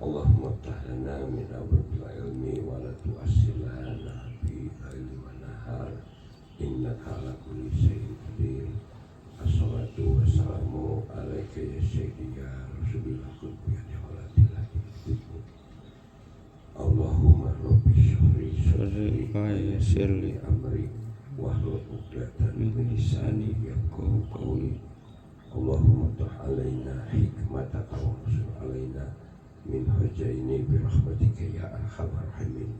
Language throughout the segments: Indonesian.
Allahumma tahlana min abwabil ilmi wa la tu'assilana fi laili wa nahar innaka ala kulli syai'in qadir. Assalatu wassalamu alaika ya sayyidi ya rasulillah qutbi ya walatillah. Allahumma rabbi syurri syurri wa yassirli amri wahlul 'uqdatam min lisani yafqahu qawli. Allahumma tuh alaina hikmataka wa ansur alaina min hajaini bi rahmatika ya arhamar rahimin.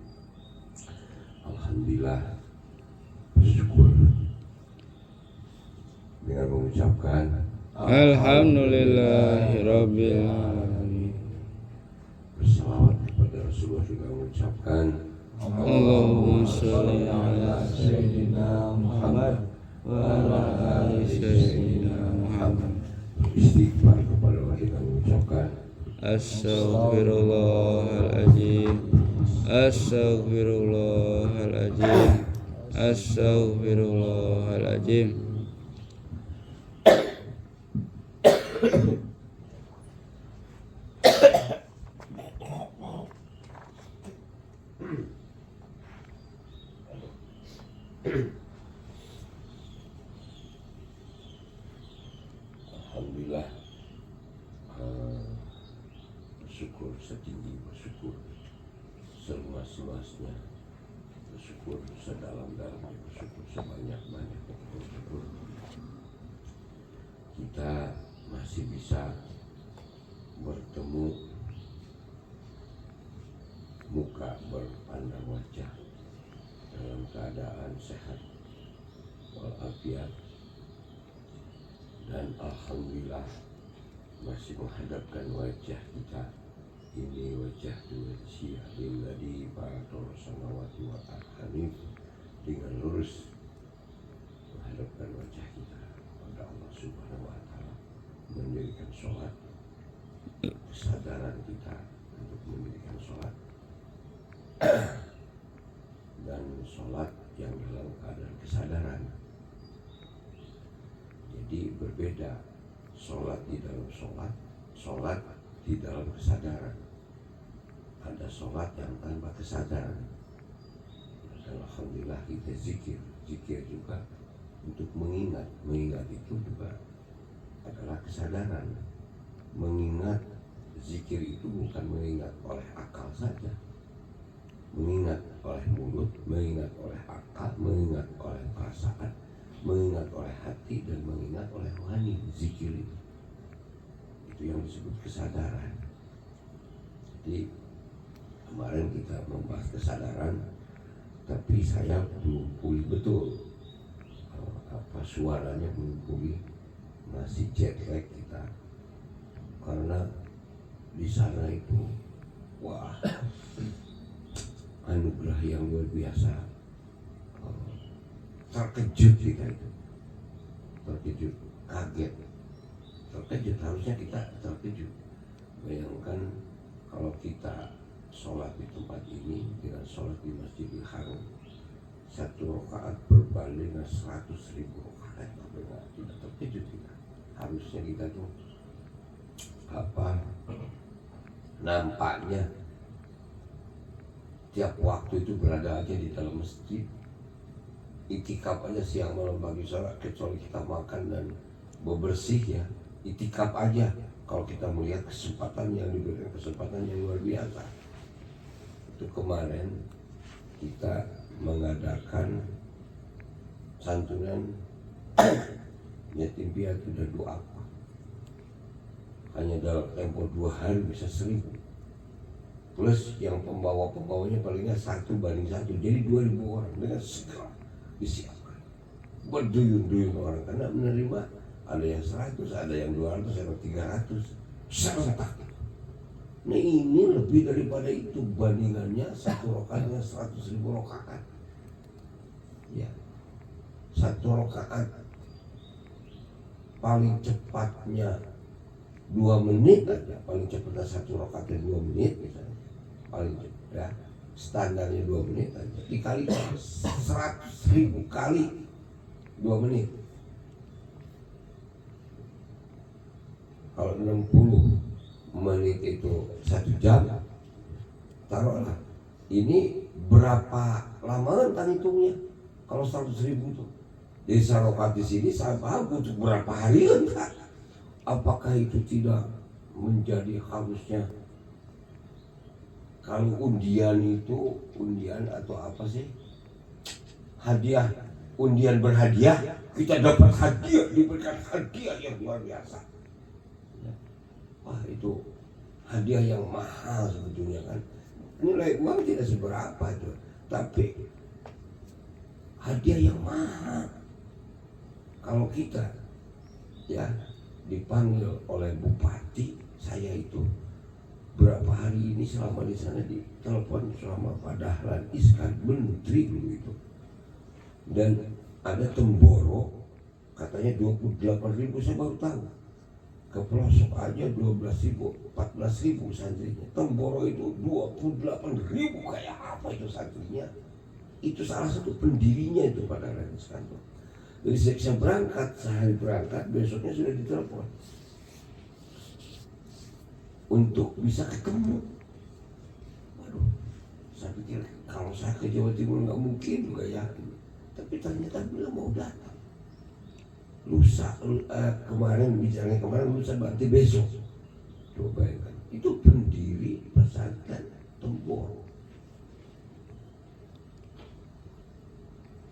Alhamdulillah, bersyukur dengan mengucapkan Alhamdulillahirabbil alamin. Bersalawat kepada Rasulullah juga mengucapkan Allahumma sholli ala sayyidina Muhammad wa ala ali sayyidina Muhammad. Istighfar kepada Allah kita mengucapkan Astaghfirullahaladzim, astaghfirullahaladzim, astaghfirullahaladzim. Alhamdulillah, bersyukur setinggi bersyukur, seluas-luasnya bersyukur, sedalam-dalamnya bersyukur, sebanyak-banyaknya bersyukur. Kita masih bisa bertemu muka, berpandang wajah dalam keadaan sehat walafiat, dan alhamdulillah masih menghadapkan wajah kita ini, wajah wajhi alladzi faratara samawati wal ardi, dengan lurus menghadapkan wajah kita pada Allah Subhanahu wa taala, mendirikan sholat, kesadaran kita untuk mendirikan sholat dan sholat yang dalam keadaan kesadaran. Jadi berbeda sholat di dalam sholat, sholat di dalam kesadaran. Ada sholat yang tanpa kesadaran. Dan alhamdulillah kita zikir juga untuk mengingat itu juga adalah kesadaran. Mengingat, zikir itu bukan mengingat oleh akal saja, mengingat oleh mulut, mengingat oleh akal, mengingat oleh perasaan, mengingat oleh hati, dan mengingat oleh wani. Zikir itu yang disebut kesadaran. Jadi kemarin kita membahas kesadaran, tapi saya belum pulih betul, suaranya belum pulih, masih jet lag kita, karena di sana itu wah, anugerah yang luar biasa. Terkejut kita itu, terkejut, kaget, terkejut. Harusnya kita terkejut. Bayangkan kalau kita sholat di tempat ini dengan sholat di Masjidil Haram, satu rakaat berbanding dengan 100.000 rakaat. Tidak terkejut kita. Harusnya kita tuh nampaknya tiap waktu itu berada aja di dalam masjid, itikaf aja siang malam pagi sholat, kecuali kita makan dan bebersih ya, itikaf aja. Kalau kita melihat kesempatan yang diberikan, kesempatan yang luar biasa. Itu kemarin kita mengadakan santunan yatim piatu dan doa. Hanya dalam tempo 2 hari bisa 1.000. Plus yang pembawanya palingnya 1:1. Jadi 2.000 orang dengan segera disiapkan. Berduyun-duyun orang karena menerima, ada yang 100, ada yang 200, ada 300. Serentak. Nah ini lebih daripada itu, bandingannya satu rakaatnya 100.000 rakaat. Ya, satu rakaat paling cepatnya 2 menit aja, paling cepatnya satu rakaatnya 2 menit misalnya, paling cepat ya, standarnya 2 menit aja, dikali 100.000 kali 2 menit. Kalau 60 menit itu 1 jam, taruhlah ini berapa lama kan hitungnya kalau 100.000 itu. Jadi sarokat di sini saya paham untuk berapa hari kan? Apakah itu tidak menjadi harusnya kalau undian itu undian atau apa sih, hadiah, undian berhadiah, kita dapat hadiah, diberikan hadiah yang luar biasa. Wah itu hadiah yang mahal sebetulnya kan. Nilai uang tidak seberapa itu, tapi hadiah yang mahal. Kalau kita ya dipanggil oleh bupati, saya itu berapa hari ini selama di sana ditelepon selama Pak Dahlan Iskan, menteri dulu itu, dan ada temboro katanya 28.000, saya baru tahu. Ke pelosok aja 12.000, 14.000 santrinya. Temboro itu 28.000, kayak apa itu santrinya? Itu salah satu pendirinya itu Pak Dahlan Iskan. Jadi saya berangkat, sehari berangkat, besoknya sudah ditelepon untuk bisa ketemu. Waduh, saya pikir kalau saya ke Jawa Timur nggak mungkin juga ya. Tapi ternyata beliau mau datang. Lusa, kemarin bicaranya kemarin, lusa berarti besok. Coba bayangkan, itu pendiri pesantren Temboro.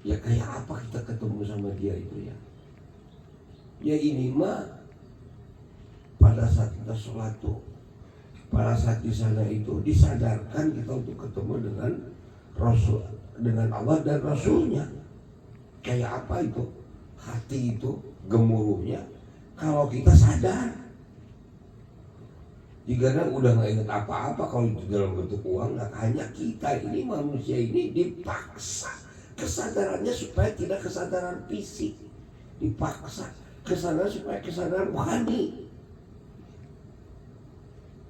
Ya kayak apa kita ketemu sama dia itu ya? Ya ini mah pada saat kita sholat tuh, pada saat di sana itu disadarkan kita untuk ketemu dengan Rasul, dengan Allah dan Rasulnya. Kayak apa itu? Hati itu gemuruhnya kalau kita sadar. Jika udah nggak ingat apa-apa kalau itu dalam bentuk uang, nah hanya kita ini manusia ini dipaksa kesadarannya supaya tidak kesadaran fisik, dipaksa kesadaran supaya kesadaran rohani.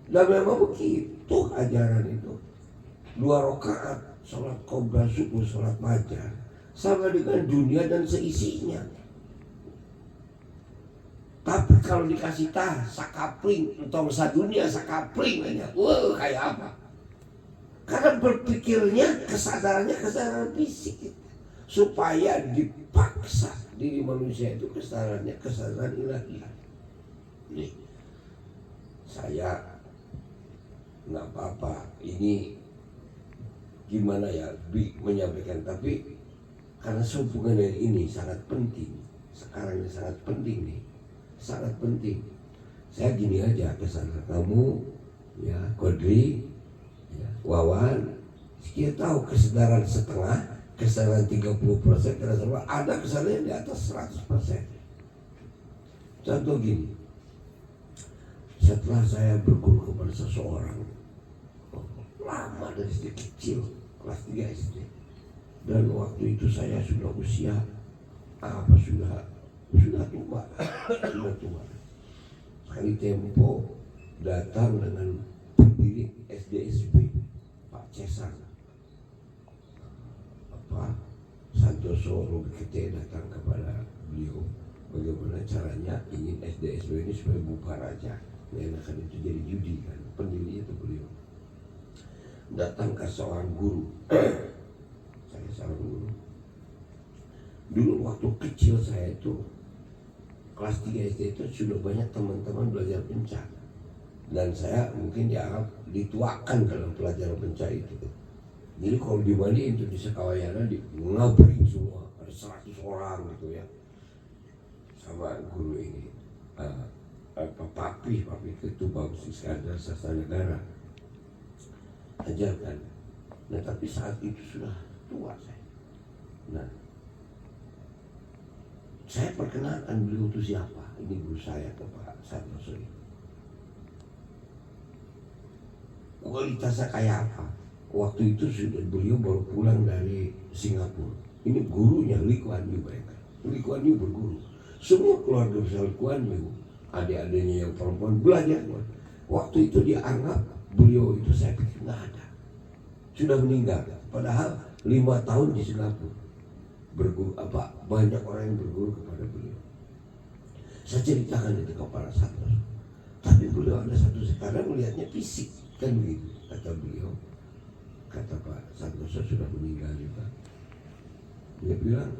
Dan memang begitu ajaran itu. 2 rakaat sholat qobliyah subuh, sholat fajar, sama dengan dunia dan seisinya. Tapi kalau dikasih sakapling, atau sadunia sakapling aja, wah kayak apa? Karena berpikirnya kesadarannya kesadaran fisik, supaya dipaksa diri manusia itu kesadarannya kesadaran ilahiyah. Nih, saya nggak apa-apa ini gimana ya menyampaikan, tapi karena sehubungan dengan ini sangat penting, sekarang ini sangat penting nih, sangat penting. Saya gini aja kesana kamu ya, Kodri ya, Wawan, kita tahu kesadaran setengah, kesadaran 30%, kesadaran ada kesadaran di atas 100%. Contoh gini, setelah saya berguru kepada seseorang lama dari sejak kecil, kelas 3 SD, dan waktu itu saya sudah usia sudah tua, sudah tua. Sekali tempo datang dengan pendiri SDSB Pak Cesar Santoso Robekete, datang kepada beliau bagaimana caranya ingin SDSB ini supaya bubar aja, kan itu jadi judi kan, pendirinya itu beliau. Datang ke seorang guru, saya seorang guru. Dulu waktu kecil saya itu kelas 3 SD itu sudah banyak teman-teman belajar pencak, dan saya mungkin dianggap dituakan dalam pelajaran pencak itu. Jadi kalau dimandiin itu di Sekawayana di ngabring semua, ada 100 orang gitu ya, sama guru ini Papi itu Bagus Iskandar Sastra Negara ajarkan. Nah tapi saat itu sudah tua saya. Nah saya perkenalkan beliau itu siapa, ini guru saya ke Pak Santoso. Kualitasnya kayak apa? Waktu itu sudah beliau baru pulang dari Singapura. Ini gurunya Lee Kuan Yew, Lee Kuan Yew berguru. Semua keluarga besar Lee Kuan Yew, adik-adiknya yang perempuan belajar. Waktu itu dianggap beliau itu, saya pikir nggak ada, sudah meninggal. Padahal 5 tahun di Singapura berguru, banyak orang yang berguru kepada beliau. Saya ceritakan itu kepada Santoso. Tapi beliau ada satu sekarang melihatnya fisik, kan begitu kata beliau. Kata Pak Santoso sudah meninggal juga. Dia bilang,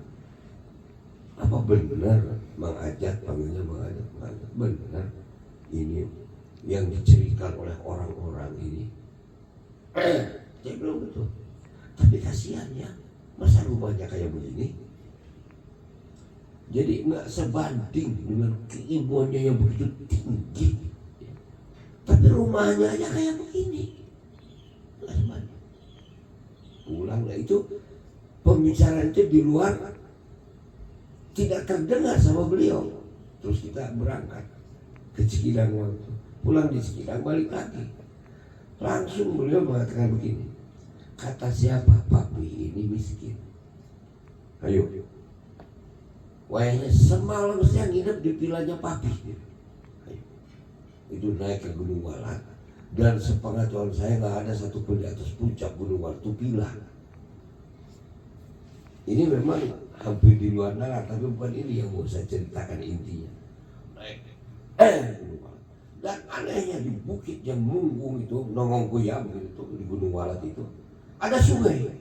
apa benar Mang Ajat, panggilnya Mang Ajat, benar ini yang diceritakan oleh orang-orang ini? Saya bilang betul. Tapi kasihan ya, masa rumahnya kayak begini? Jadi nggak sebanding dengan keibuannya yang begitu tinggi, tapi rumahnya aja kayak begini, nggak sebanding. Pulang lah itu pembicaraan itu di luar tidak terdengar sama beliau. Terus kita berangkat ke Cikidang waktu pulang di Cikidang balik lagi, langsung beliau mengatakan begini, kata siapa papi ini miskin, ayo wayahnya semalam saya nginep di vilanya papi. Ayo. Itu naik ke Gunung Walat, dan sepengetahuan saya nggak ada satupun di atas puncak Gunung Walat itu villa. Ini memang hampir di luar nalar, tapi bukan ini yang mau saya ceritakan intinya. Naik Gunung Walat. Dan anehnya di bukit yang munggung itu, Nongong Kuyam itu di Gunung Walat itu ada sungai,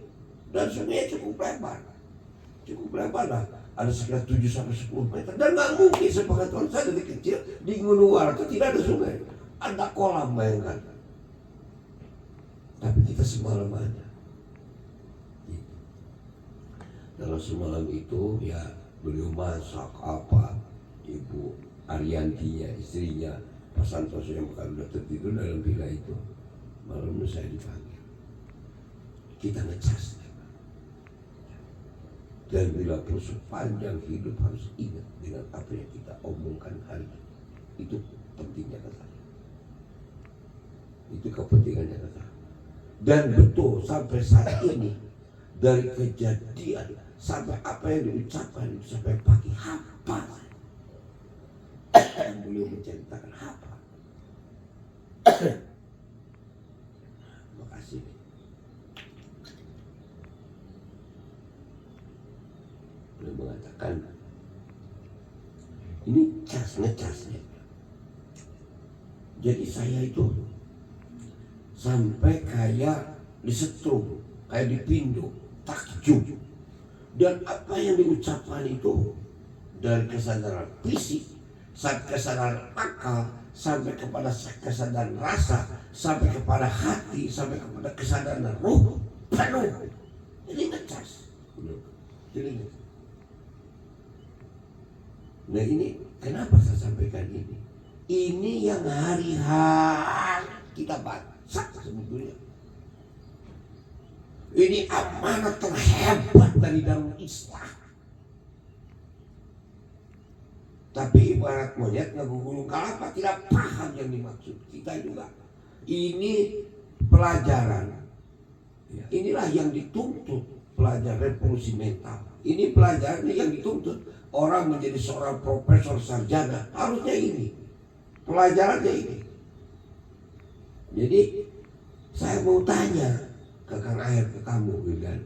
dan sungainya cukup lebar lah, ada sekitar 7-10 meter, dan nggak mungkin sepengetahuan saya dari kecil di Gunung Walat itu tidak ada sungai, ada kolam, bayangkan. Tapi kita semalam aja. Dalam semalam itu ya beliau masak apa, Ibu Ariantinya, istrinya Pak Santoso yang bukan udah tertidur dalam villa itu. Malam itu saya dipanggil, kita ngecas. Dan bila pun sepanjang hidup harus ingat dengan apa yang kita omongkan hari ini. Itu pentingnya kata. Itu kepentingannya kata. Dan betul sampai saat ini, dari kejadian sampai apa yang diucapkan itu sampai pagi hafal. Beliau menceritakan apa. Makasih. Beliau mengatakan ini ngecasnya. Jadi saya itu sampai kayak disetrum, kayak dipindu, takjub. Dan apa yang diucapkan itu dari kesadaran fisik sampai kesadaran akal, sampai kepada kesadaran rasa, sampai kepada hati, sampai kepada kesadaran ruh penuh. Jadi ngecas. Jadi nah ini kenapa saya sampaikan ini? Ini yang hari-hari kita baca sebetulnya. Ini amanat terhebat dari Darul Islah. Tapi ibarat monyet ngegulung kelapa tidak paham yang dimaksud. Kita juga. Ini pelajaran. Inilah yang dituntut pelajaran revolusi mental. Ini pelajaran yang dituntut orang menjadi seorang profesor sarjana. Harusnya ini. Pelajarannya ini. Jadi saya mau tanya ke Kang Aher, ke kamu Wildan,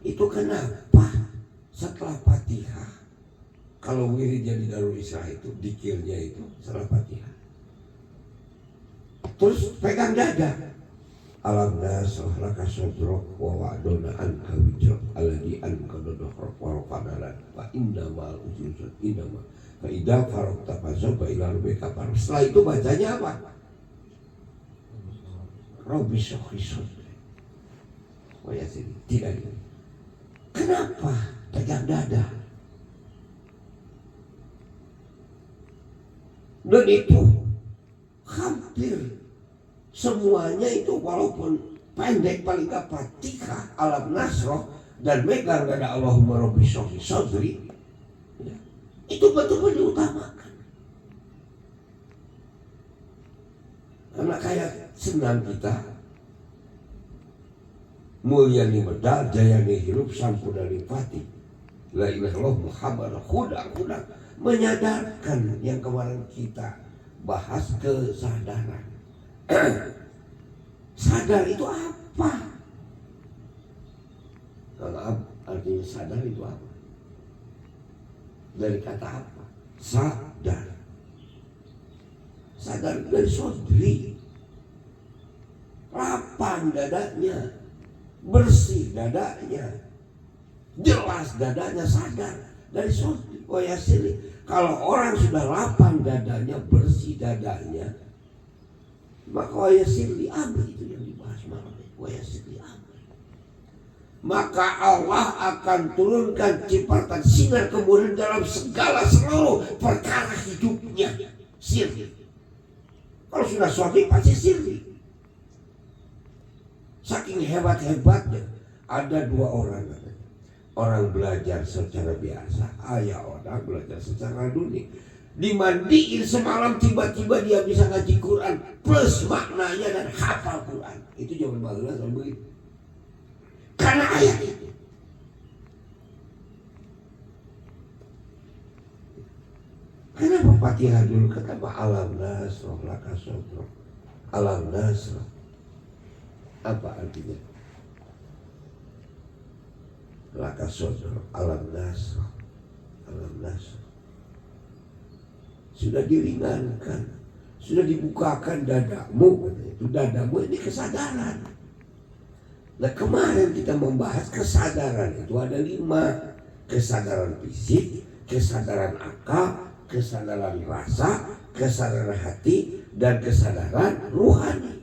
itu kenapa setelah Fatihah, kalau wirid jadi Darul Islah itu dikirnya itu setelah Fatihah, terus pegang dada, alam nasrah laka sadrak wa wa'dona anka wijrak alladhi anka dodohrok wa rafa'nalan wa inna ma'al usri yusra inna ma fa idza faragta fansab ila rabbika farghab. Setelah itu bacanya apa? Rabbi shrah li sadri. Oh ya sini, tidak ini. Kenapa pegang dada? Dan itu hampir semuanya itu walaupun pendek paling gak Fatihah, alam nasroh dan megang dada Allahumma rabbi shrah li sadri, ya, itu betul-betul diutamakan. Karena kayak senang kita mulia ni medal jaya ni hirup sampun dari fatih la ilaha illallah Muhammad huda menyadarkan yang kemarin kita bahas kesadaran. Sadar itu apa? Kalau artinya sadar itu apa? Dari kata apa? Sadar kesadaran dari sodri. Lapang dadanya, bersih dadanya, jelas dadanya, sadar dari sodri. Wayasili. Kalau orang sudah lapang dadanya, bersih dadanya, maka wayasili amr, itu yang dibahas malam ini. Wayasili amr, maka Allah akan turunkan cipratan sinar kemudian dalam segala seluruh perkara hidupnya. Sirri. Kalau sudah sodri pasti sirri. Saking hebat-hebatnya, ada dua orang. Orang belajar secara biasa, orang belajar secara dunia. Dimandiin semalam, tiba-tiba dia bisa ngaji Quran plus maknanya dan hafal Quran. Itu zaman baheula sama begitu. Karena ayat itu. Kenapa Fatihah dulu kata alam nasroh laka sodroh, alam nasroh? Apa artinya? Laka sodroh, alam nasroh, alam nasroh. Sudah diringankan, sudah dibukakan dadamu. Itu dadamu ini kesadaran. Nah kemarin kita membahas kesadaran itu ada 5. Kesadaran fisik, kesadaran akal, kesadaran rasa, kesadaran hati, dan kesadaran rohani.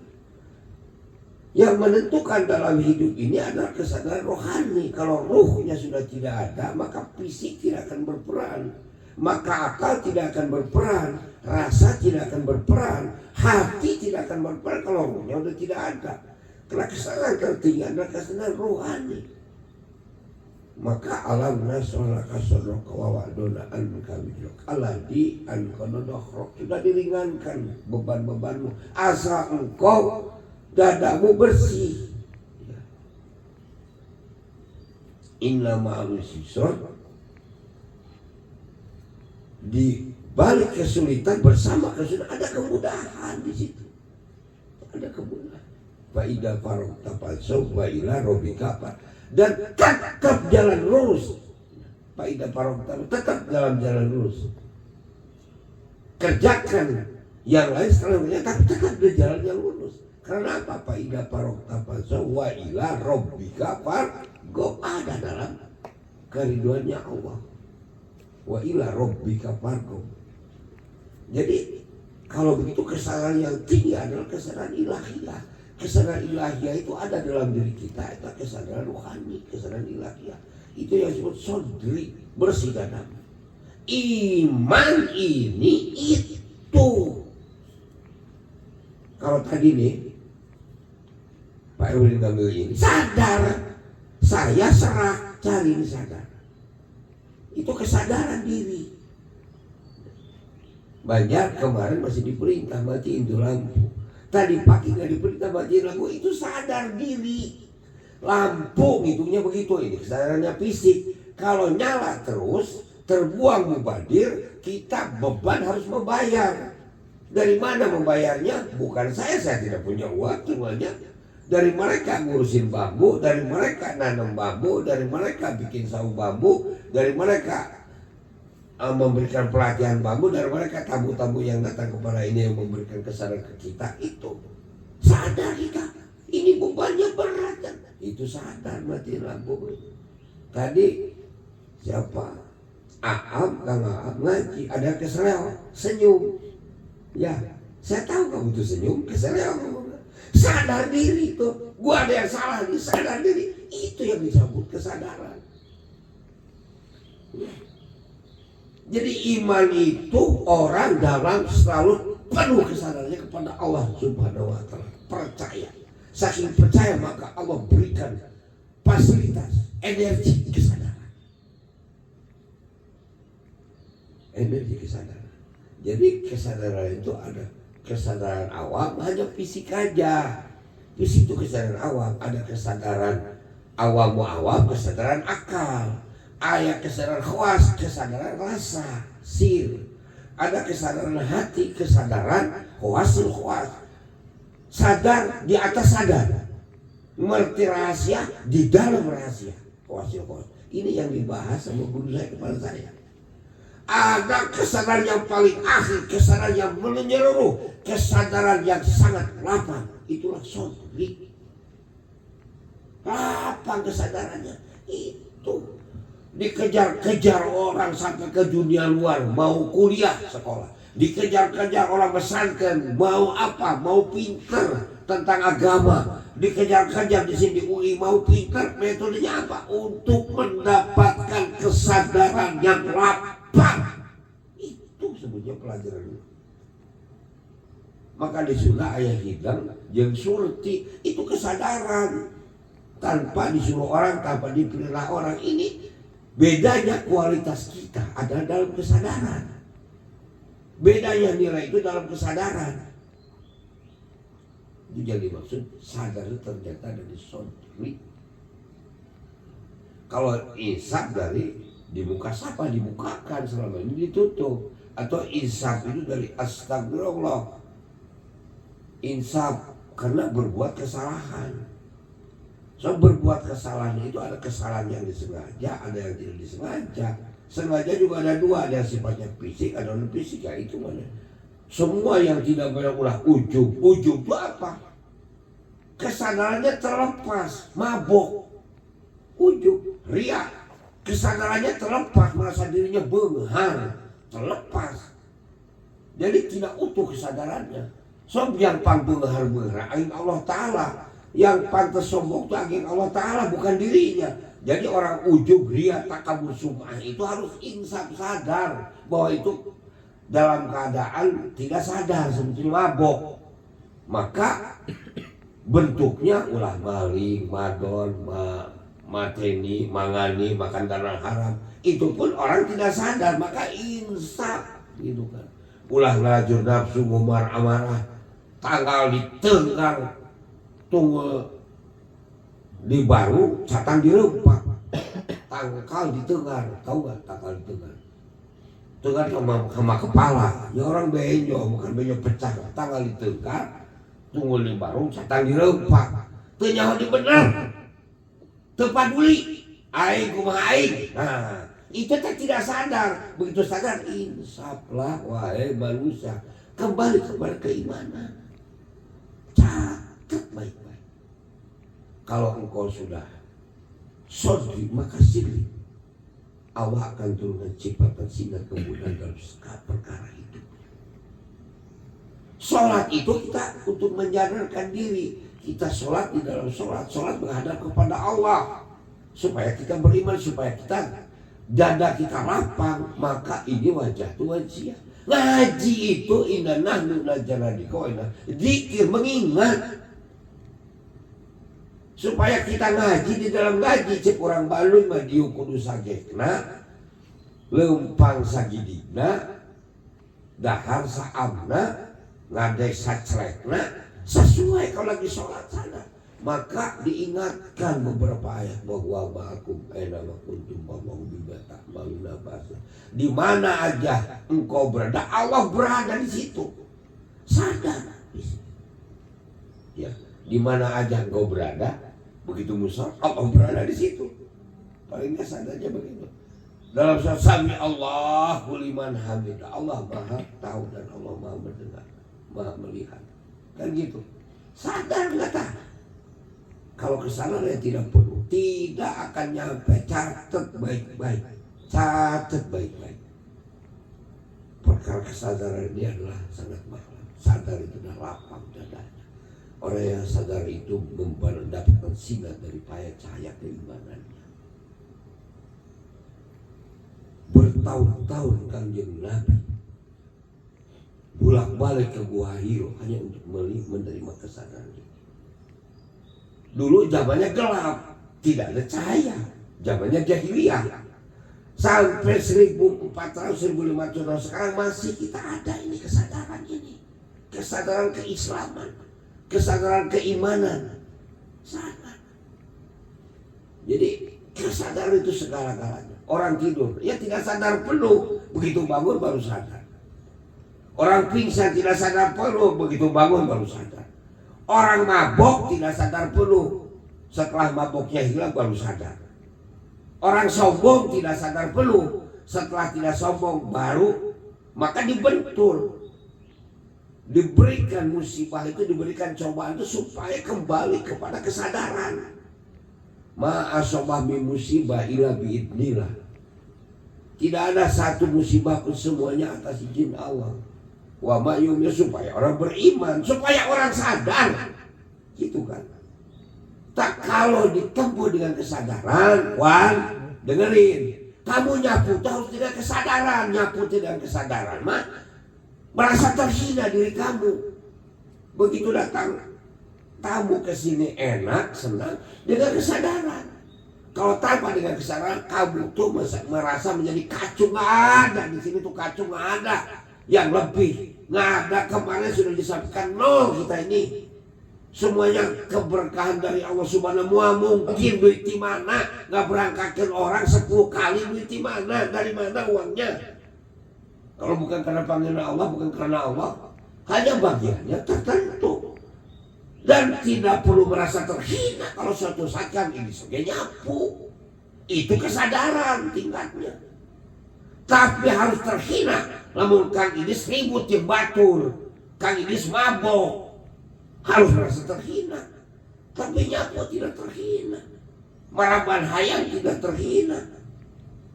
Yang menentukan dalam hidup ini adalah kesadaran rohani. Kalau ruhnya sudah tidak ada, maka fisik tidak akan berperan, maka akal tidak akan berperan, rasa tidak akan berperan, hati tidak akan berperan kalau ruhnya sudah tidak ada. Karena kesadaran tertinggi adalah kesadaran rohani. Maka alam nasrul kasodok wawadona an kamidok aladi an konodokhrok, sudah diringankan beban-bebanmu asal engkau dadamu bersih. Inna ma'alusisor, di balik kesulitan bersama kesulitan ada kemudahan di situ. Ada kemudahan. Faidah farok tapasau wa ila robika, dan tetap jalan lurus. Faidah farok tetap dalam jalan lurus. Kerjakan yang lain setelah kerja, tapi tetap di jalan yang lurus. Karena apa? Faidah farok tapasau wa ila robika fargo, ada dalam keriduannya Allah. Wa ila rabbika farghab. Jadi kalau begitu kesadaran yang tinggi adalah kesadaran ilahiyah. Kesadaran ilahiyah itu ada dalam diri kita, itu kesadaran rohani, kesadaran ilahiyah. Itu yang disebut sodri, bersih dada. Iman ini itu. Kalau tadi nih Pak Erwin ngambil ini, sadar, saya serak, cari ini sadar. Itu kesadaran diri. Banyak kemarin masih diperintah matiin itu lampu. Tadi pagi nggak diperintah matiin lampu, itu sadar diri. Lampu ngitungnya begitu, ini kesadarannya fisik. Kalau nyala terus, terbuang mubadir, kita beban harus membayar. Dari mana membayarnya? Bukan saya tidak punya uang semuanya. Dari mereka ngurusin bambu, dari mereka nanam bambu, dari mereka bikin saung bambu, dari mereka memberikan pelatihan bambu, dari mereka tamu-tamu yang datang kepada ini yang memberikan kesadaran ke kita. Itu sadar kita, ini bebannya berat kan? Itu sadar mati lampu. Tadi siapa? Aam, Kang Aam ngaji, ada keseleo, senyum. Ya, saya tahu kamu tuh senyum, keseleo. Sadar diri tuh, gua ada yang salah nih, sadar diri. Itu yang disebut kesadaran. Jadi iman itu orang dalam selalu penuh kesadarannya kepada Allah Subhanahu wa Ta'ala. Percaya. Saking percaya maka Allah berikan fasilitas, energi kesadaran. Energi kesadaran. Jadi kesadaran itu ada kesadaran awam, hanya fisik aja. Fisik itu kesadaran awam. Ada kesadaran awam, kesadaran akal. Ayat kesadaran khawas, kesadaran rasa, sir. Ada kesadaran hati, kesadaran khawasul khawas. Sadar di atas sadar. Mengerti rahasia di dalam rahasia. Khawasul khawas. Ini yang dibahas sama guru saya kepada saya. Ada kesadaran yang paling akhir, kesadaran yang menyeluruh, kesadaran yang sangat lapang. Itulah sodri. Lapang kesadarannya. Itu dikejar-kejar orang sampai ke dunia luar, mau kuliah sekolah. Dikejar-kejar orang pesantren, mau apa, mau pinter tentang agama. Dikejar-kejar di sini UI, mau pinter, metodenya apa? Untuk mendapatkan kesadaran yang lapang. Itu sebutnya pelajaran itu. Maka di Sunda ayah hidang yang surti itu kesadaran. Tanpa disuruh orang, tanpa diperintah orang. Ini bedanya kualitas kita ada dalam kesadaran. Bedanya nilai itu dalam kesadaran. Itu jadi maksud sadar itu ternyata dari sodri. Kalau insaf dari dibuka sapa, dibukakan, selama ini ditutup. Atau insaf itu dari astagfirullah. Insaf karena berbuat kesalahan. So berbuat kesalahan itu ada kesalahan yang disengaja, ada yang tidak disengaja. Sengaja juga ada dua, ada yang sifatnya fisik, ada non fisik. Ya itu mana? Semua yang tidak boleh ulah ujub. Ujub itu apa? Kesadarannya terlepas, mabok. Ujub, riak. Kesadarannya terlepas, merasa dirinya benghar, terlepas. Jadi tidak utuh kesadarannya. So yang pang benghar-benghar, Allah Ta'ala. Yang pantas sombong itu ageng Allah Ta'ala, bukan dirinya. Jadi orang ujub, ria, takabur, sum'ah itu harus insaf, sadar bahwa itu dalam keadaan tidak sadar, sebetulnya mabok. Maka bentuknya ulah maling, madon, mateni, mangani, makan darah haram. Itu pun orang tidak sadar, maka insaf gitu kan. Ulah ngelajur nafsu, ngumar amarah, tanggal ditengkar, tunggu di baru, catang dirempak, tangkal ditengar, tahu nggak tangkal ditengar? Tengar sama kepala, ya orang benyo, bukan benyo pecah, tanggal ditengar, tunggu di baru, catang dirempak, tenyawa di benar, tepat buli, aing kumaha aing. Nah, itu tidak sadar, begitu sadar, insaflah wahai manusia, kembali kepada keimanan. Catat baik-baik. Kalau engkau sudah sodri, maka sirri. Allah akan turunkan ciptaan sinar kemudian dalam perkara itu. Sholat itu kita untuk menyadarkan diri. Kita sholat di dalam sholat. Sholat menghadap kepada Allah. Supaya kita beriman, supaya kita dada kita lapang. Maka ini wajah Tuhan siap. Ngaji itu inna nahnu nazzalna dzikra. Zikir mengingat. Supaya kita ngaji di dalam ngaji cek orang balun mah diu kudu sagekna lempang sagidina dahar saamna ngadek sacrekna sesuai kalau lagi sholat sana. Maka diingatkan beberapa ayat bahwa ma'akum aina ma kuntum wa ma'ubiba ta'maluna basa. Di mana aja engkau berada, Allah berada di situ. Sadar. Ya, di mana aja engkau berada, begitu musyrik Allah berada di situ. Paling nggak sadarnya begitu. Dalam surat Sami Allahu liman hamid, Allah Maha tahu dan Allah Maha mendengar, Maha melihat. Kan gitu. Sadar nggak tak? Kalau kesalahan tidak penuh, tidak akan nyampe. Catat baik-baik. Catat baik-baik. Perkara kesadaran ini adalah sangat mahal. Sadar itu adalah lapang dadanya. Orang yang sadar itu mendapatkan sinar dari cahaya keimanannya. Bertahun-tahun Kanjeng Nabi bolak-balik ke Gua Hiro hanya untuk menerima kesadaran ini. Dulu zamannya gelap, tidak ada cahaya. Zamannya jahiliyah. Sampai 1400-1500 tahun sekarang masih kita ada ini kesadaran ini. Kesadaran keislaman. Kesadaran keimanan. Sadar. Jadi kesadaran itu segala-galanya. Orang tidur, ya tidak sadar penuh. Begitu bangun baru sadar. Orang pingsan tidak sadar penuh. Begitu bangun baru sadar. Orang mabok tidak sadar penuh. Setelah maboknya hilang baru sadar. Orang sombong tidak sadar penuh. setelah tidak sombong baru maka dibentur. Diberikan musibah itu, diberikan cobaan itu supaya kembali kepada kesadaran. Ma asobah min musibah illa biidnillah. Tidak ada satu musibah pun, semuanya atas izin Allah. Wa ma yumnya, supaya orang beriman, supaya orang sadar. Gitu kan. Tak kalau ditempuh dengan kesadaran, Wan, dengerin. Kamu nyapu itu harus dengan kesadaran. Nyapu tidak kesadaran mah merasa terhina diri kamu. Begitu datang tamu ke sini enak, senang dengan kesadaran. Kalau tanpa dengan kesadaran, kamu tuh merasa menjadi kacung. Nggak ada di sini tuh kacung, nggak ada yang lebih, nggak ada. Kemarin sudah disampaikan nol kita ini. Semuanya keberkahan dari Allah Subhanahu wa ta'ala. Mungkin duit di mana nggak berangkatkan orang 10 kali, duit di mana, dari mana uangnya? Kalau bukan karena panggilan Allah, bukan karena Allah, hanya bagiannya tertentu. Dan tidak perlu merasa terhina kalau suatu saat Kang Idis nyapu. Itu kesadaran tingkatnya. Tapi harus terhina namun Kang Idis ribut yang batur, Kang Idis mabok, harus merasa terhina. Tapi nyapu tidak terhina, maraban hayang tidak terhina.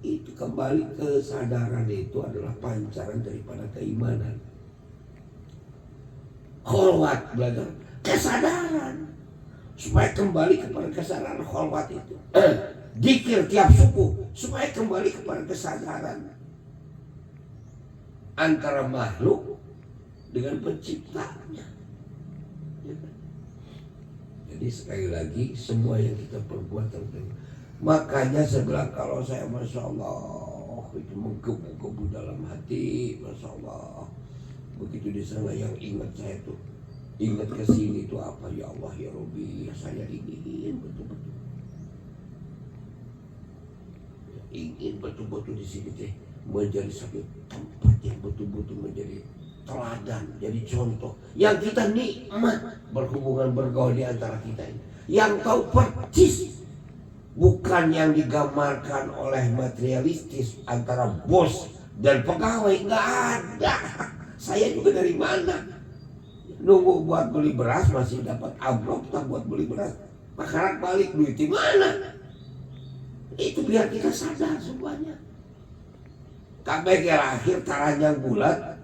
Itu kembali kesadaran, itu adalah pancaran daripada keimanan. Kholwat, belajar kesadaran supaya kembali kepada kesadaran. Kholwat itu dzikir tiap suku supaya kembali kepada kesadaran antara makhluk dengan penciptanya. Jadi sekali lagi, semua yang kita perbuat tertentu. Makanya saya bilang, kalau saya Masya Allah itu menggebu-gebu dalam hati, Masya Allah. Begitu di sana yang ingat saya tuh, ingat ke sini itu apa, ya Allah ya Rabbi, saya ingin betul-betul, ingin betul-betul di sini teh menjadi satu tempat yang betul-betul menjadi teladan, jadi contoh yang kita nikmat berhubungan bergaul di antara kita ini, yang tahu persis. Bukan yang digambarkan oleh materialistis antara bos dan pegawai, nggak ada. Saya juga dari mana? Nunggu buat beli beras masih dapat amplop, tak buat beli beras makanan balik duit di mana? Itu biar kita sadar semuanya. KBG lahir taranjang bulat,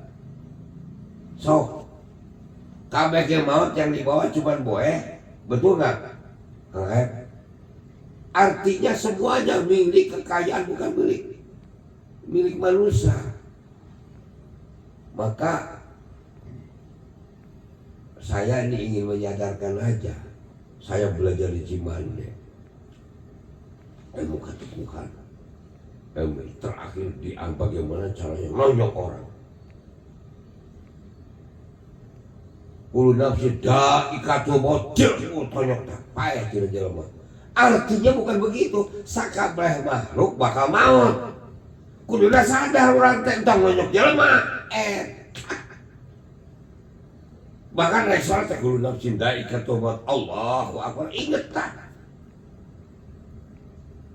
so KBG maut yang dibawa cuma boe, betul nggak? Artinya semuanya milik, kekayaan bukan milik manusia. Maka saya ini ingin menyadarkan aja. Saya belajar di Cimande, ilmu ketukuhan, terakhir di bagaimana caranya nonyok orang. Ulu nafsi da'ikatu motil tonyok tak payah tidak jelema. Artinya bukan begitu. Sakabeh makhluk bakal maut. Kudulah sadar orang tentang nonyok jelema. Bahkan Rasul teh kudu nafsin da'ikatu maut. Allahu akbar, inget tak?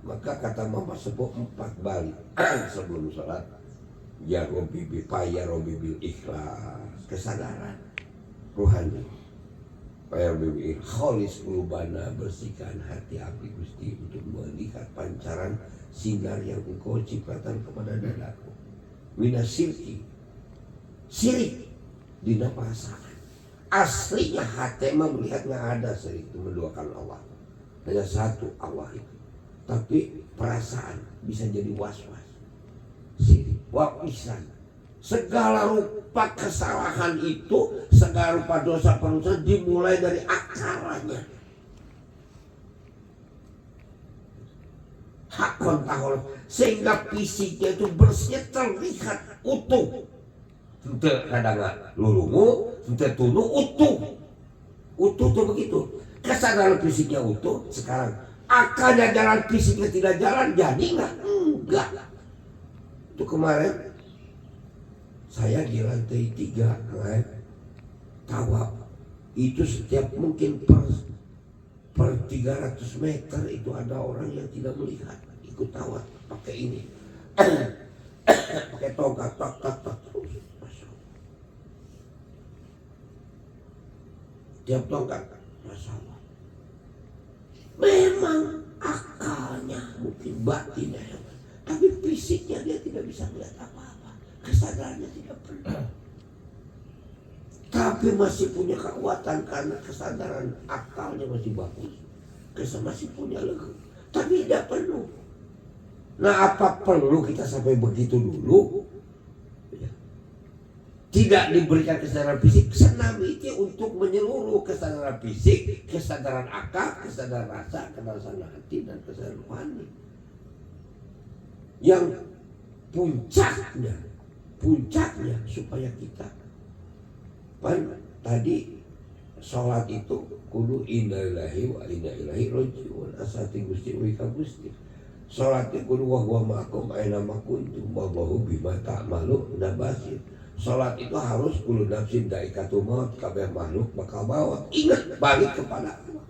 Maka kata Mama Sepuh 4 balik sebelum sholat, ya Rabbi ya Rabbi bil ikhlas, kesadaran rohani. Ya Rabbi kholis qulubana, bersihkan hati api Gusti untuk melihat pancaran sinar yang Engkau ciptakan kepada dadaku. Minasirki, sirik dina perasaan. Aslinya hati memang melihat nggak ada sirik itu, menduakan Allah. Hanya satu Allah itu. Tapi perasaan bisa jadi was-was. Sirik, wa'isan. Segala rupa kesalahan itu, segala rupa dosa penulisan dimulai dari akarnya. Hakon tahol, sehingga fisiknya itu bersih, terlihat utuh. Tentu kadang lulungu, tentu tunu utuh. Utuh tuh begitu. Kesadaran fisiknya utuh, sekarang akalnya jalan, fisiknya tidak jalan, jadi enggak. Itu kemarin saya di lantai 3 tawaf. Itu setiap mungkin per 300 meter itu ada orang yang tidak melihat, ikut tawaf pakai ini. pakai tongkat tak terus. Masya Allah. Tiap tongkat, Masya Allah. Memang akalnya mungkin batinnya, tapi fisiknya dia tidak bisa melihat apa-apa. Kesadarannya tidak pernah. Tapi masih punya kekuatan karena kesadaran akalnya masih bagus. Masih punya lega. Tapi tidak perlu. Nah, apa perlu kita sampai begitu dulu? Ya. Tidak diberikan kesadaran fisik. Senam itu untuk menyeluruh kesadaran fisik, kesadaran akal, kesadaran rasa, kesadaran hati, dan kesadaran rohani. Yang puncaknya supaya kita tadi sholat itu kudu inna lillahi wa inna ilaihi raji'un asati gusti wika gusti. Sholat itu kudu wa huwa ma'akum aina ma kuntum wallahu bima ta'malu basir. Sholat itu harus kullu nafsin dha'iqatul maut, kabeh makhluk bakal maut. Ingat, balik kepada Allah.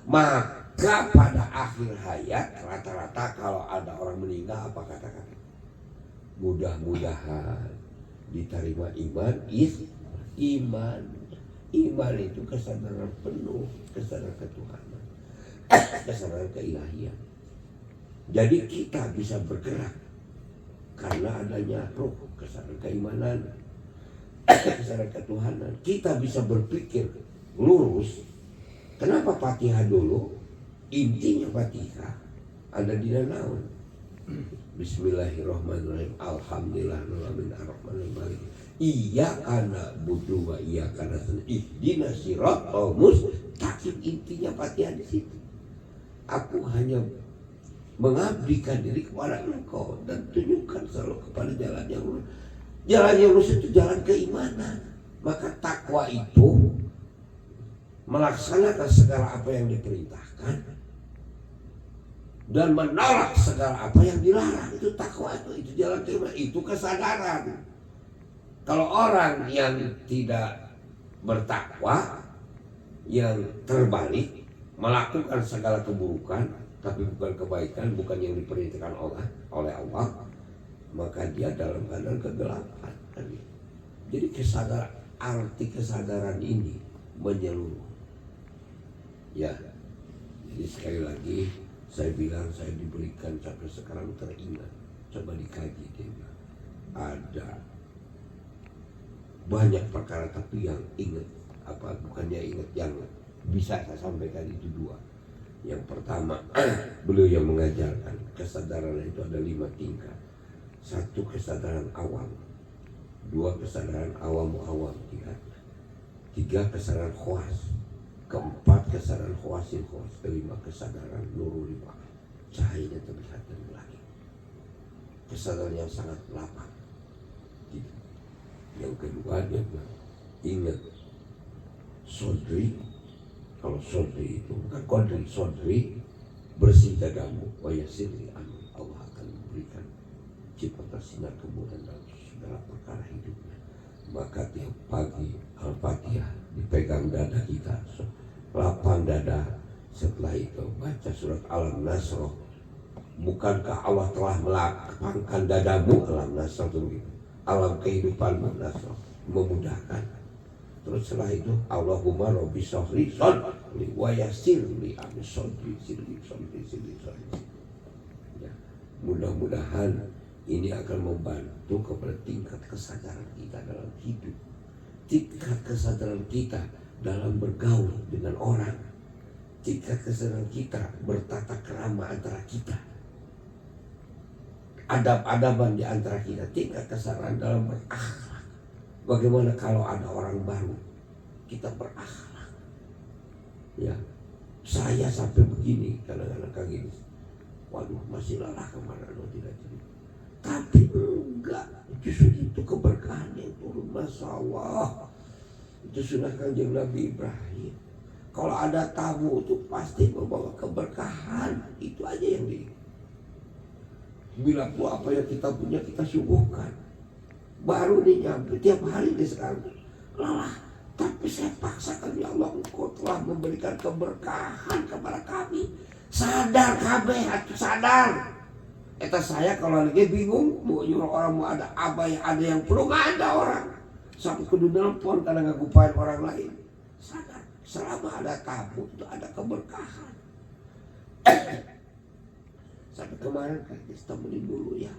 Maka pada akhir hayat rata-rata kalau ada orang meninggal apa kata-kata? Mudah-mudahan diterima iman. Iman itu kesadaran penuh, kesadaran ketuhanan, kesadaran keilahian. Jadi kita bisa bergerak karena adanya roh, kesadaran keimanan, kesadaran ketuhanan. Kita bisa berpikir lurus. Kenapa Fatihah dulu? Intinya Fatihah ada di dalam Bismillahirrahmanirrahim. Alhamdulillahirabbil alamin. Iyyaka na'budu wa iyyaka nasta'in. Ihdinas siratal mustaqim. Intinya Fatihah di situ. Aku hanya mengabdikan diri kepada Engkau dan tunjukkan selalu kepada jalan yang lurus. Jalan yang lurus itu jalan keimanan. Maka takwa itu melaksanakan segala apa yang diperintahkan dan menolak segala apa yang dilarang. Itu takwa, itu jalan keimanan, itu kesadaran. Kalau orang yang tidak bertakwa, yang terbalik, melakukan segala keburukan, tapi bukan kebaikan, bukan yang diperintahkan oleh Allah, maka dia dalam keadaan kegelapan. Jadi arti kesadaran ini menyeluruh. Ya, jadi sekali lagi saya bilang, saya diberikan sampai sekarang teringat. Coba dikaji, dia bilang ada banyak perkara tapi yang ingat bukannya ingat yang bisa saya sampaikan itu dua. Yang pertama, beliau yang mengajarkan kesadaran itu ada 5 tingkat. 1 kesadaran awam, 2 kesadaran awam, 3 kesadaran khawas, 4 kesadaran khawasin khawas, 5 kesadaran nurul lima, cahaya terlihat dari langit. Kesadaran yang sangat lapang. Yang kedua dia bilang, ingat sodri. Kalau sodri itu bukan kodri, sodri bersih dadamu, wayasirli amin. Allah akan memberikan cipta sinar kemudahan dalam segala perkara hidupnya. Maka tiap pagi Al-Fatihah dipegang dada kita, lapang dada. Setelah itu baca surat Al-Nasr. Bukankah Allah telah melapangkan dadamu? Al-Nasr itu begitu. Alam kehidupan Nasr memudahkan. Terus setelah itu Allahumma Rabbi sholli sholli wa yassirli amri sholli sholli. Ya, mudah-mudahan ini akan membantu kepada tingkat kesadaran kita dalam hidup, tingkat kesadaran kita dalam bergaul dengan orang, tingkat kesadaran kita bertata kerama antara kita, adab-adaban di antara kita, tingkat kesadaran dalam berakhlak. Bagaimana kalau ada orang baru, kita berakhlak. Ya, saya sampai begini kadang-kadang kayak gini. Waduh, masih lelah kemana lo tidak cerita. Tapi enggak, justru itu keberkahan yang turun. Masya Allah. Itu sudah Kanjeng Nabi Ibrahim. Kalau ada tamu itu pasti membawa keberkahan. Itu aja yang bila apa yang kita punya kita suguhkan. Baru nih nyampe tiap hari nih sekarang lelah, tapi saya paksakan, ya Allah, Engkau telah memberikan keberkahan kepada kami. Sadar kabeh, sadar. Eta saya kalau lagi bingung mau nyuruh orang mau ada apa yang ada yang perlu nggak ada orang. Sampai kudu nelpon karena ngagupain orang lain. Sadar selama ada tamu itu ada keberkahan. Sampai kemarin kan kita temenin dulu ya.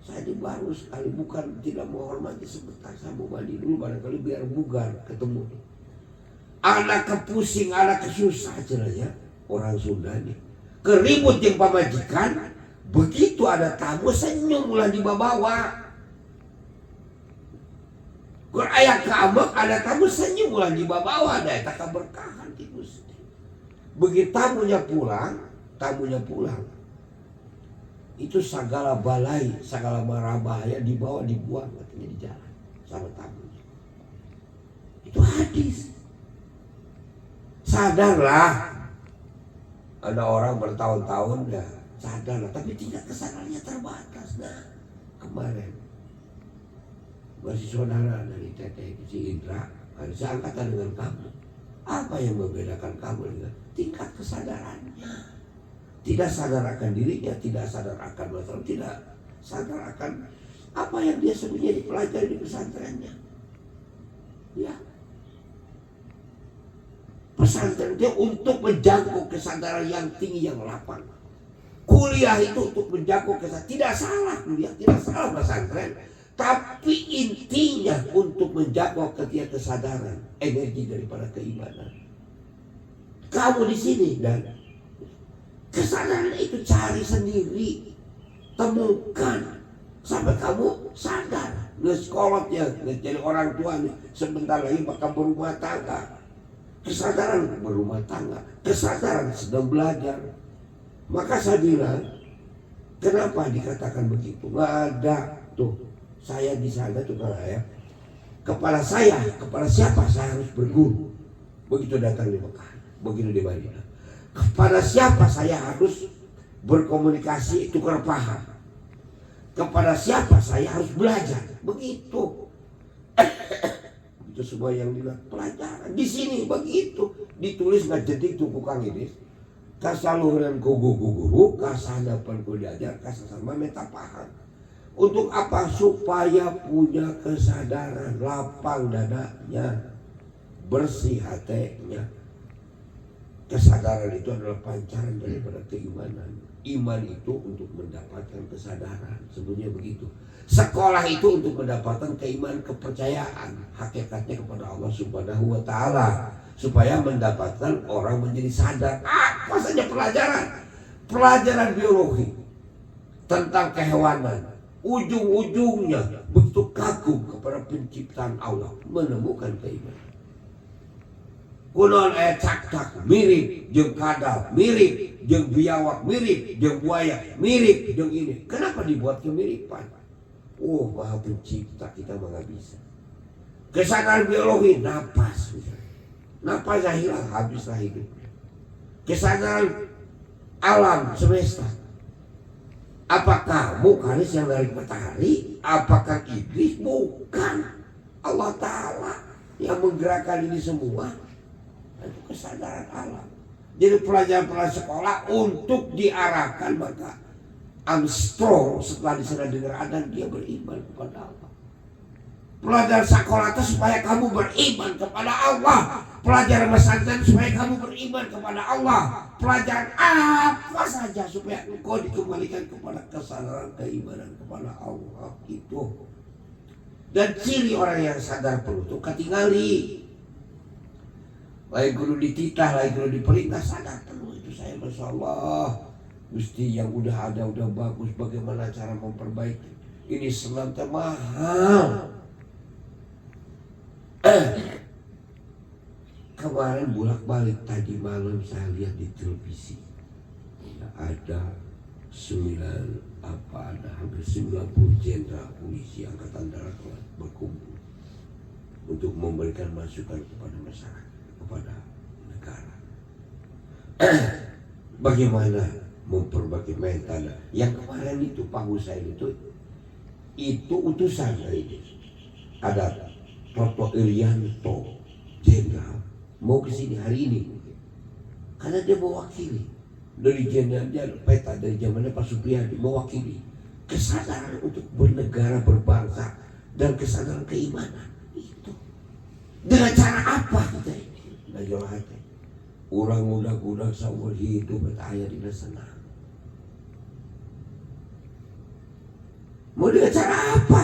Saya di baru sekali bukan tidak menghormati sebentar, saya mau mandi dulu barangkali biar bugar ketemu. Anak kepusing, anak kesusah ya orang Sunda nih. Keribut yang pamajikan, begitu ada tamu senyum mulai dibawa. Kalau ayah keambek ada tamu senyum mulai dibawa, ada eta keberkahan di Gusti. Begitu tamunya pulang. Itu segala balai, segala mara bahaya dibawa dibuang katanya di jalan sama tamunya. Itu hadis. Sadarlah, ada orang bertahun-tahun ya sadarlah, tapi tingkat kesadarannya terbatas. Nah kemarin masih saudara dari Teteh si Indra, ada seangkatan dengan kamu. Apa yang membedakan kamu dengan tingkat kesadarannya? Tidak sadar akan dirinya, tidak sadar akan masalah, tidak sadar akan apa yang dia sebenarnya dipelajari di pesantrennya. Ya, pesantren dia untuk menjangkau kesadaran yang tinggi, yang lapang. Kuliah itu untuk menjangkau kesadaran, tidak salah kuliah, tidak salah pesantren, tapi intinya untuk menjangkau ketika kesadaran, energi daripada keimanan. Kamu di sini dan kesadaran itu cari sendiri, temukan sampai kamu sadar. Ngesekolotnya, jadi orang tua nih, sebentar lagi bakal berumah tangga. Kesadaran berumah tangga, kesadaran sedang belajar. Maka saya bilang, kenapa dikatakan begitu? Nggak ada tuh. Saya di sana tuh kalau ya, kepada siapa saya harus berguru? Begitu datang di Mekah, begitu di Madinah. Kepada siapa saya harus berkomunikasi, tukar paham? Kepada siapa saya harus belajar? Begitu. Itu semua yang dilihat pelajaran. Di sini begitu. Ditulis nggak jedik tuh Kang Idris. Kasaluhuran guru, kasadapan ku diajar, kasasama meta paham. Untuk apa? Supaya punya kesadaran, lapang dadanya, bersih hatinya. Kesadaran itu adalah pancaran daripada keimanan. Iman itu untuk mendapatkan kesadaran. Sebenarnya begitu. Sekolah itu untuk mendapatkan keimanan, kepercayaan. Hakikatnya kepada Allah Subhanahu wa Ta'ala. Supaya mendapatkan orang menjadi sadar. Apa saja pelajaran. Pelajaran biologi. Tentang kehewanan. Ujung-ujungnya begitu kagum kepada penciptaan Allah. Menemukan keimanan. Kunon cak-cak mirip jeung kadal, mirip jeung biawak, mirip jeung buaya, mirip jeung ini. Kenapa dibuat kemiripan? Oh, Maha Pencipta, kita mah nggak bisa. Kesadaran biologi, napas, napasnya hilang, habislah hidup. Kesadaran alam semesta. Apakah kamu karis yang dari matahari? Apakah iblis? Bukan. Allah Ta'ala yang menggerakkan ini semua. Itu kesadaran alam. Jadi pelajaran-pelajaran sekolah untuk diarahkan, maka Armstrong setelah disana dengar adzan dia beriman kepada Allah. Pelajaran sekolah itu supaya kamu beriman kepada Allah. Pelajaran pesantren supaya kamu beriman kepada Allah. Pelajaran apa saja supaya engkau dikembalikan kepada kesadaran keimanan kepada Allah itu. Dan ciri orang yang sadar perlu itu ketinggali. Lain kudu dititah, lain kudu diperintah, sadar penuh itu saya Masya Allah. Gusti yang udah ada, udah bagus, bagaimana cara memperbaiki. Ini senantiasa mahal. Kemarin bolak-balik tadi malam saya lihat di televisi. Ada hampir 90 jenderal polisi angkatan darat berkumpul untuk memberikan masukan kepada masyarakat, kepada negara. Bagaimana memperbaiki mental. Yang kemarin itu Pak Husain itu utusannya ini. Ada Toto Irianto jenderal mau ke sini hari ini karena dia mewakili dari jenazah peta dari zamannya Pak Supriyadi mewakili kesadaran untuk bernegara, berbangsa, dan kesadaran keimanan itu. Dengan cara apa kita ini? Najol hati. Orang muda-muda seumur hidup bertanya di senang. Mau dengan cara apa?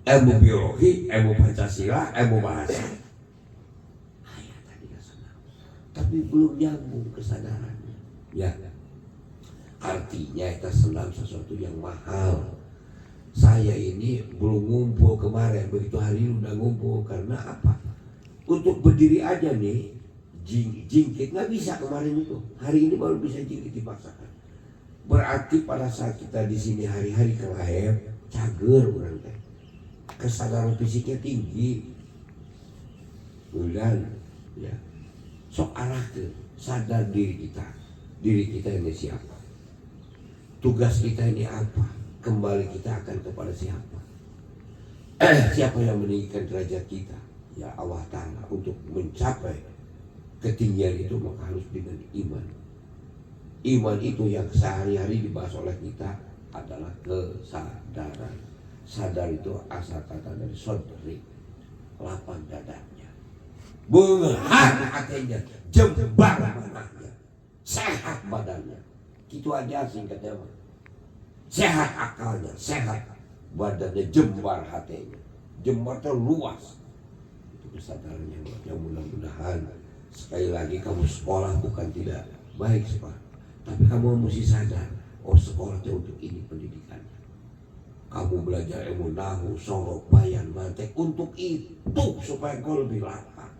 Ilmu biologi, ilmu Pancasila, ilmu bahasa. Ayah tadi senang. Tapi belum nyambung kesadarannya. Ya, artinya kita senang sesuatu yang mahal. Saya ini belum ngumpul kemarin, begitu hari ini udah ngumpul. Karena apa? Untuk berdiri aja nih, jingkit nggak bisa kemarin itu. Hari ini baru bisa jingkit dipaksakan. Berarti pada saat kita di sini hari-hari kelahir, cager orang teh. Kesadaran fisiknya tinggi. Bulan, ya. Sok arah ke sadar diri kita. Diri kita ini siapa? Tugas kita ini apa? Kembali kita akan kepada siapa? Siapa yang meninggikan derajat kita? Ya Allah Ta'ala. Untuk mencapai ketinggian itu maka harus dengan iman. Iman itu yang sehari-hari dibahas oleh kita adalah kesadaran. Sadar itu asal kata dari sodri, lapang dadanya, benghar hatinya, jembar manahnya, sehat badannya. Itu aja singkatnya. Sehat akalnya, sehat badannya, jembar hatinya. Jembar terluas. Itu kesadaran yang mudah-mudahan. Sekali lagi kamu sekolah bukan tidak baik sekolah, tapi kamu mesti sadar, oh sekolah itu untuk ini pendidikannya. Kamu belajar ilmu nahu, sorok, bayan, mantek untuk itu supaya kau lebih lapang.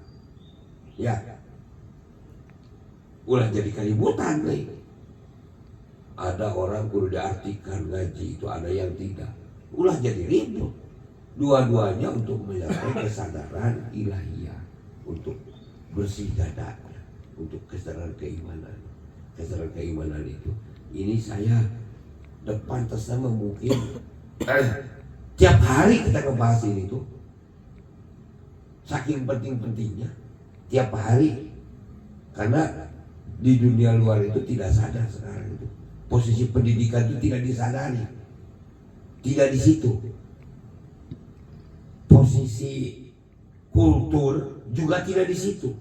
Ya, ulah jadi keributan nih. Ada orang kudu diartikan ngaji itu, ada yang tidak. Ulah jadi ribut. Dua-duanya untuk mencapai kesadaran ilahiyah, untuk bersih dadanya, untuk kesadaran keimanan. Kesadaran keimanan itu. Ini saya depan tersama mungkin tiap hari kita ngebahas ini tuh. Saking penting-pentingnya tiap hari. Karena di dunia luar itu tidak sadar sekarang itu. Posisi pendidikan itu tidak disadari. Tidak di situ. Posisi kultur juga tidak di situ.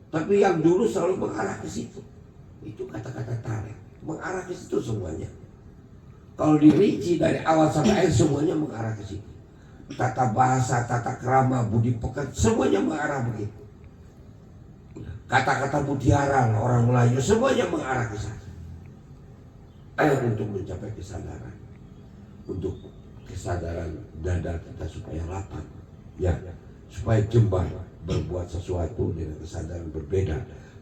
Tapi yang dulu selalu mengarah ke situ. Itu kata-kata tarik. Mengarah ke situ semuanya. Kalau dirinci dari awal sampai akhir semuanya mengarah ke situ. Tata bahasa, tata krama, budi pekerti, semuanya mengarah begitu. Kata-kata mutiara orang Melayu semuanya mengarah ke sana. Untuk mencapai kesadaran, untuk kesadaran dada kita supaya lapang, ya, supaya jembar berbuat sesuatu dengan kesadaran berbeda,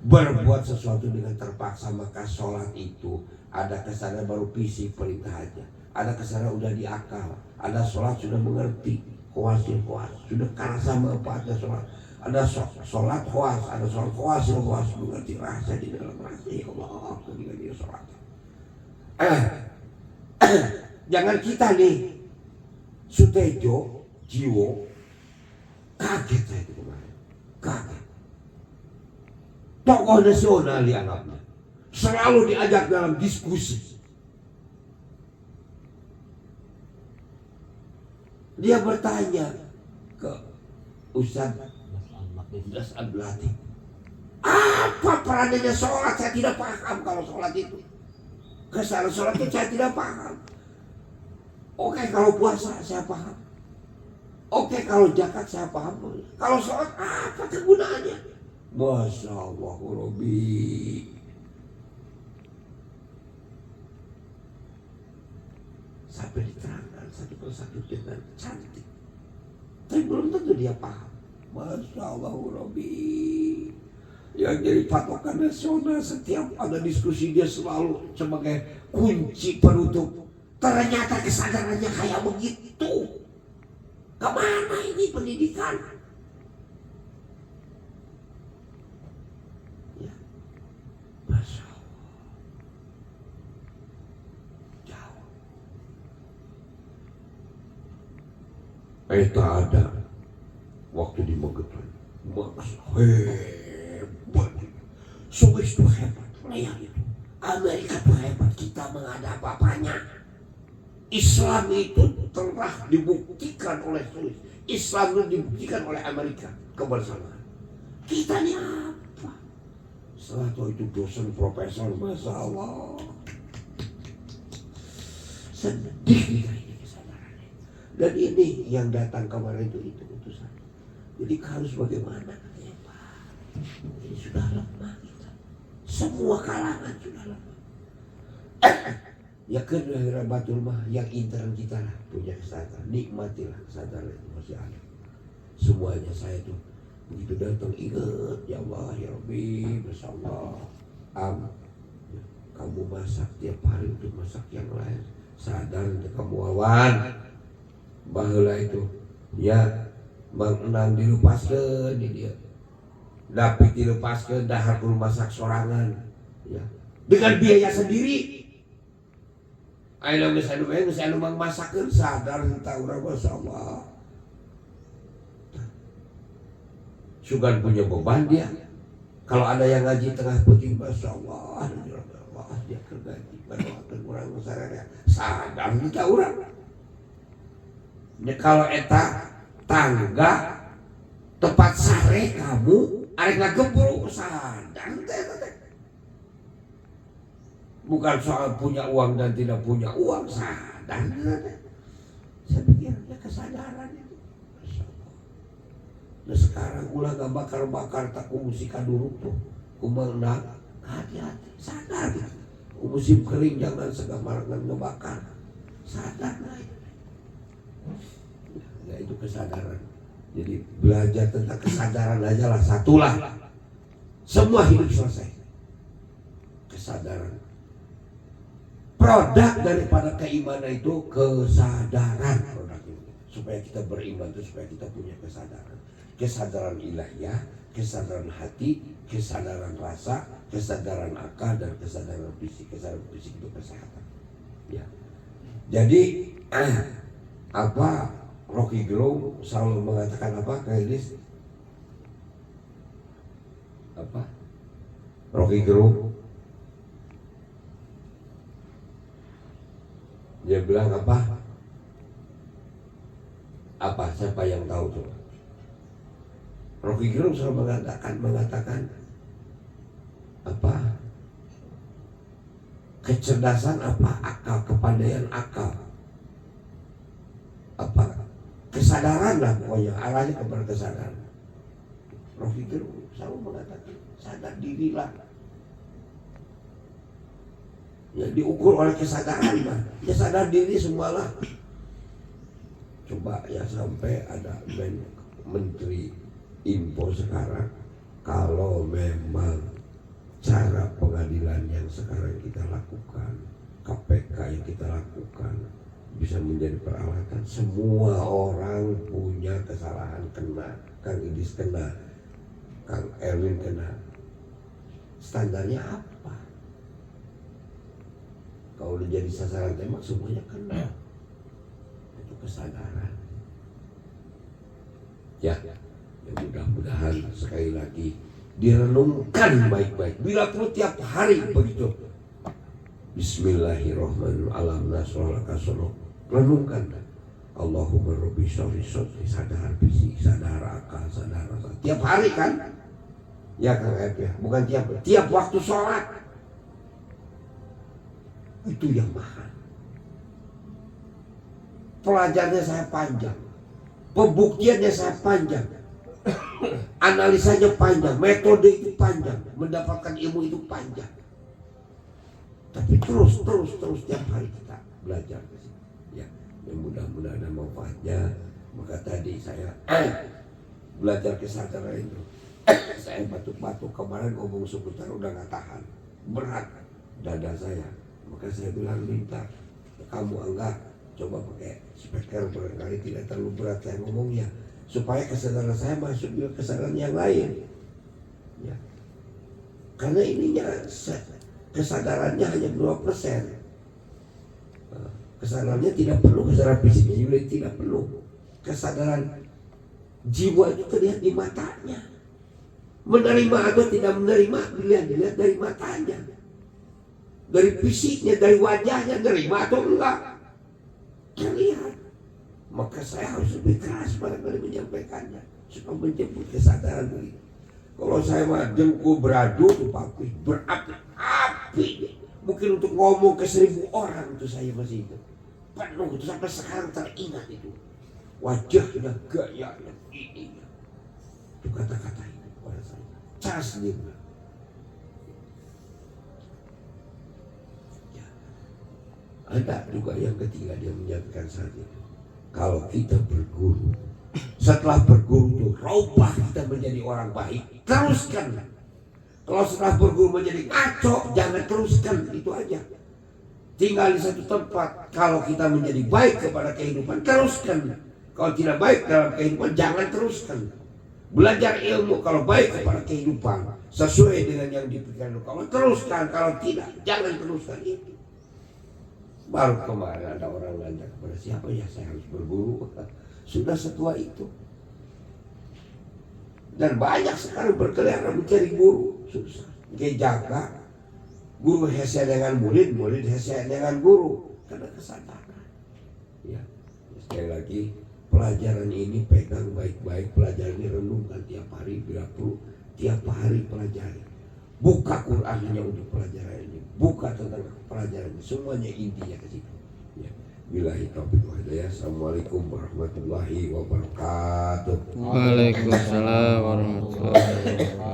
berbuat sesuatu dengan terpaksa, maka sholat itu ada kesadaran baru fisik perintah aja, ada kesadaran udah di akal, ada sholat sudah mengerti, khawasil sudah karasa manfaatnya sholat. Ada sholat khawas, ada sholat khawasil mengerti rasa di dalam rasa. Ya Allah, ketika dia sholat. Jangan kita nih Sutejo, Jiwo, kaget saya itu kemarin, kaget. Tokoh nasional dianggapnya, selalu diajak dalam diskusi. Dia bertanya ke Ustaz Abdul Latif, apa perannya sholat? Saya tidak paham kalau sholat itu. Kesalahan sholat itu saya tidak paham. Oke, kalau puasa saya paham. Oke, kalau zakat saya paham. Kalau sholat apa kegunaannya? Masya Allah, Rabbi. Sampai diterangkan satu persatu dengan cantik. Tapi belum tentu dia paham. Masya Allah, Rabbi. Yang jadi patokan nasional setiap ada diskusi dia selalu sebagai kunci penutup. Ternyata kesadarannya kayak begitu. Kemana ini pendidikan? Ya, Masya Allah. Jauh. Tak ada waktu di Magetan. Hebat. Sowis itu hebat. dunia itu. Amerika tuh hebat, kita menghadap apa-apanya. Islam itu telah dibuktikan oleh Swiss. Islam itu dibuktikan oleh Amerika kebersamaan. Kita ini apa? Setelah itu dosen profesor, Masya Allah. Sedih kita ini kesadarannya. Dan ini yang datang kemarin itu utusan. Jadi harus bagaimana? Ya, Pak, ini sudah lemah kita. Semua kalangan sudah lemah. Ya kedua batul mah yang intern kita lah punya kesadaran, nikmatilah kesadaran itu masih ada. Semuanya saya tuh begitu datang ingat ya Allah ya Rabbi bersama kamu masak tiap hari untuk masak yang lain, sadar untuk kamu awan baheula itu ya Mang Enang dilupaskeun di dia, David dilupaskeun dahar kudu masak sorangan ya dengan biaya sendiri. Ayo geus anu mang masakeun sadar henteu urang Masya Allah. Sugan punya beban dia. Kalau ada yang ngaji tengah putih Masya Allah, dia kergaji. Badoakeun urang sararea sadar henteu urang. Kalau eta tangga tepat sare kamu arek ngagebru sadar teh. Bukan soal punya uang dan tidak punya uang, sadar. Saya pikir ya kesadaran itu. Nah sekarang ulah gak bakar-bakar tak musim kaduruk tuh. Kumenang, hati-hati, sadar. Musim kering jangan segamarangan ngebakar. Sadar lah itu. Ya itu kesadaran. Jadi belajar tentang kesadaran aja lah, satulah. Semua hidup selesai. Kesadaran. Produk daripada keimanan itu kesadaran produk itu. Supaya kita beriman itu supaya kita punya kesadaran. Kesadaran ilahiyah, kesadaran hati, kesadaran rasa, kesadaran akal dan kesadaran fisik. Kesadaran fisik itu kesehatan. Ya. Jadi apa Rocky Gerung selalu mengatakan apa ke Elis? Apa? Rocky Gerung dia bilang apa? Apa? Siapa yang tahu tuh? Rocky Gerung selalu mengatakan apa? Kecerdasan apa? Akal, kepandaian akal. Apa? Kesadaran lah pokoknya, arahnya kepada kesadaran. Rocky Gerung selalu mengatakan sadar dirilah. Ya diukur oleh kesadaran mah. Ya sadar diri semualah. Coba ya sampai ada menteri info sekarang, kalau memang cara pengadilan yang sekarang kita lakukan, KPK yang kita lakukan bisa menjadi peralatan, semua orang punya kesalahan kena, Kang Idris kena, Kang Erwin kena. Standarnya apa? Kalau udah jadi sasaran tembak semuanya kena. Itu kesadaran. Ya mudah-mudahan sekali lagi direnungkan baik-baik. Bila perlu tiap hari begitu. Bismillahirrahmanirrahim. Alam nasrul kasolo. Renungkan. Allahumma rabbi sholli sholli, sadar fisik, sadar akal, sadar rasa. Tiap hari kan? Ya Kang Ep ya. Bukan tiap waktu sholat. Itu yang mahal. Pelajarannya saya panjang, pembuktiannya saya panjang, analisanya panjang, metode itu panjang, mendapatkan ilmu itu panjang. Tapi terus tiap hari kita belajar ke sini. Ya, mudah-mudahan ada manfaatnya. Maka tadi saya belajar kesadaran itu. Saya batuk-batuk kemarin ngomong sebentar udah nggak tahan, berat dada saya. Maka saya bilang minta kamu enggak coba pakai speaker barangkali tidak terlalu berat saya ngomongnya supaya kesadaran saya masuk ke kesadaran yang lain ya. Karena ininya kesadarannya hanya 2%. Kesadarannya tidak perlu kesadaran fisik juga tidak perlu. Kesadaran jiwa itu terlihat di matanya. Menerima atau tidak menerima dilihat dari matanya. Dari fisiknya, dari wajahnya, nerima atau enggak? Terlihat. Maka saya harus lebih keras pada menyampaikannya supaya menjemput kesadaran begitu. Kalau saya mah dengku beradu tuh papi berapi-api, mungkin untuk ngomong ke 1000 orang itu saya masih itu penuh itu sampai sekarang teringat itu wajahnya, gayanya, ininya itu kata-kata itu pada saya cara sendiri. Ya. Ada juga yang ketiga dia menyampaikan saat itu, kalau kita berguru, setelah berguru itu rubah kita menjadi orang baik, teruskan. Kalau setelah berguru menjadi ngaco, jangan teruskan, itu aja. Tinggal di satu tempat. Kalau kita menjadi baik kepada kehidupan, teruskan. Kalau tidak baik dalam kehidupan, jangan teruskan. Belajar ilmu kalau baik kepada kehidupan, sesuai dengan yang dipikirkan, kalau teruskan. Kalau tidak, jangan teruskan itu. Baru kemarin ada orang nanya kepada siapa, ya saya harus berguru. Sudah setua itu. Dan banyak sekarang berkeliaran mencari guru. Susah. Kayak jaga. Guru hese dengan murid, murid hese dengan guru. Karena kesadaran. Ya. Sekali lagi, pelajaran ini pegang baik-baik. Pelajaran ini renungkan tiap hari, bila perlu tiap hari pelajari. Buka Quran hanya untuk pelajaran ini. Buka tentang pelajaran ini. Semuanya intinya ke situ. Ya. Billahi taufiq wal hidayah. Assalamualaikum warahmatullahi wabarakatuh. Waalaikumsalam warahmatullahi wabarakatuh.